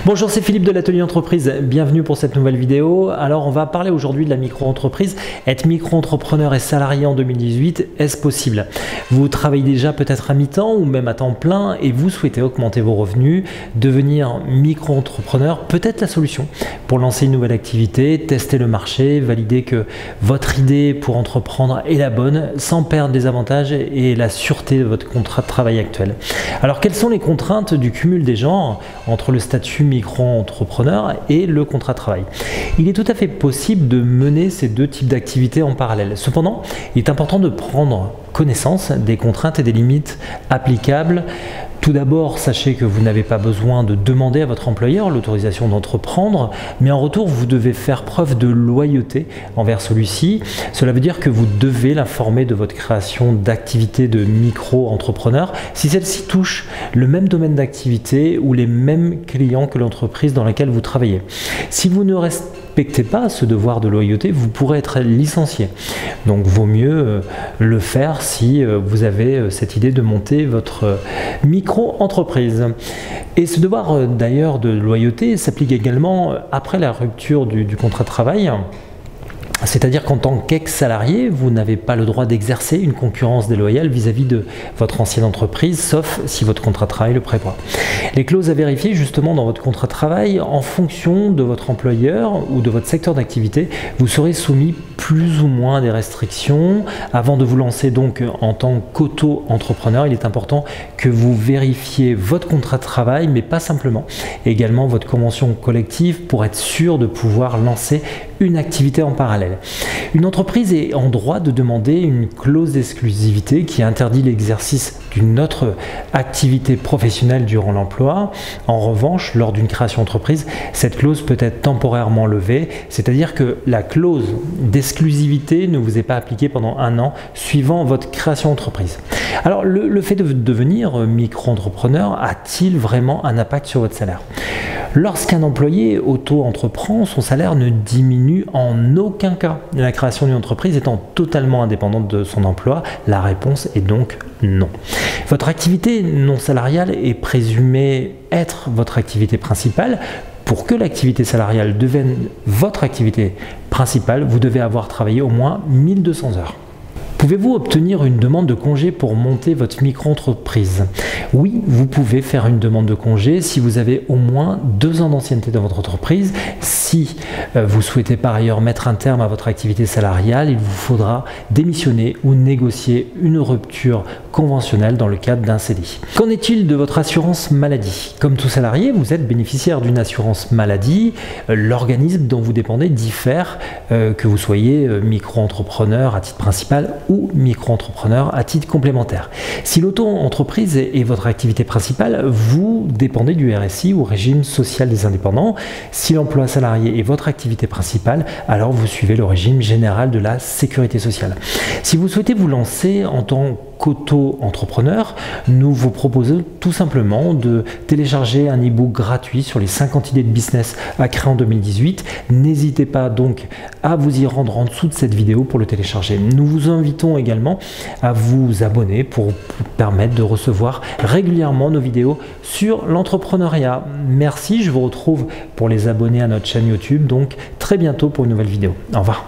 Bonjour, c'est Philippe de l'Atelier Entreprise, bienvenue pour cette nouvelle vidéo. Alors on va parler aujourd'hui de la micro-entreprise. Être micro-entrepreneur et salarié en 2018, est-ce possible? Vous travaillez déjà peut-être à mi-temps ou même à temps plein et vous souhaitez augmenter vos revenus. Devenir micro-entrepreneur peut être la solution pour lancer une nouvelle activité, tester le marché, valider que votre idée pour entreprendre est la bonne sans perdre les avantages et la sûreté de votre contrat de travail actuel. Alors quelles sont les contraintes du cumul des genres entre le statut micro-entrepreneur et le contrat de travail? Il est tout à fait possible de mener ces deux types d'activités en parallèle. Cependant, il est important de prendre connaissance des contraintes et des limites applicables. Tout d'abord, sachez que vous n'avez pas besoin de demander à votre employeur l'autorisation d'entreprendre, mais en retour, vous devez faire preuve de loyauté envers celui-ci. Cela veut dire que vous devez l'informer de votre création d'activité de micro-entrepreneur si celle-ci touche le même domaine d'activité ou les mêmes clients que l'entreprise dans laquelle vous travaillez. Si vous ne respectez pas ce devoir de loyauté, vous pourrez être licencié. Donc, vaut mieux le faire si vous avez cette idée de monter votre micro-entreprise. Et ce devoir d'ailleurs de loyauté s'applique également après la rupture du contrat de travail. C'est-à-dire qu'en tant qu'ex-salarié, vous n'avez pas le droit d'exercer une concurrence déloyale vis-à-vis de votre ancienne entreprise, sauf si votre contrat de travail le prévoit. Les clauses à vérifier justement dans votre contrat de travail, en fonction de votre employeur ou de votre secteur d'activité, vous serez soumis plus ou moins à des restrictions. Avant de vous lancer donc en tant qu'auto-entrepreneur, il est important que vous vérifiez votre contrat de travail, mais pas simplement, également votre convention collective pour être sûr de pouvoir lancer une activité en parallèle. Une entreprise est en droit de demander une clause d'exclusivité qui interdit l'exercice d'une autre activité professionnelle durant l'emploi. En revanche, lors d'une création d'entreprise, cette clause peut être temporairement levée, c'est-à-dire que la clause d'exclusivité ne vous est pas appliquée pendant un an suivant votre création d'entreprise. Alors, le fait de devenir micro-entrepreneur a-t-il vraiment un impact sur votre salaire? Lorsqu'un employé auto-entreprend, son salaire ne diminue en aucun cas. La création d'une entreprise étant totalement indépendante de son emploi, la réponse est donc non. Votre activité non salariale est présumée être votre activité principale. Pour que l'activité salariale devienne votre activité principale, vous devez avoir travaillé au moins 1200 heures. Pouvez-vous obtenir une demande de congé pour monter votre micro-entreprise? Oui, vous pouvez faire une demande de congé si vous avez au moins 2 ans d'ancienneté dans votre entreprise. Si vous souhaitez par ailleurs mettre un terme à votre activité salariale, il vous faudra démissionner ou négocier une rupture conventionnelle dans le cadre d'un CDI. Qu'en est-il de votre assurance maladie? Comme tout salarié, vous êtes bénéficiaire d'une assurance maladie. L'organisme dont vous dépendez diffère que vous soyez micro-entrepreneur à titre principal ou micro-entrepreneur à titre complémentaire. Si l'auto-entreprise est votre activité principale, vous dépendez du RSI ou régime social des indépendants. Si l'emploi salarié est votre activité principale, alors vous suivez le régime général de la sécurité sociale. Si vous souhaitez vous lancer en tant qu'auto-entrepreneur, nous vous proposons tout simplement de télécharger un e-book gratuit sur les 50 idées de business à créer en 2018. N'hésitez pas donc à vous y rendre en dessous de cette vidéo pour le télécharger. Nous vous invitons également à vous abonner pour vous permettre de recevoir régulièrement nos vidéos sur l'entrepreneuriat. Merci, je vous retrouve pour les abonnés à notre chaîne YouTube, donc très bientôt pour une nouvelle vidéo. Au revoir.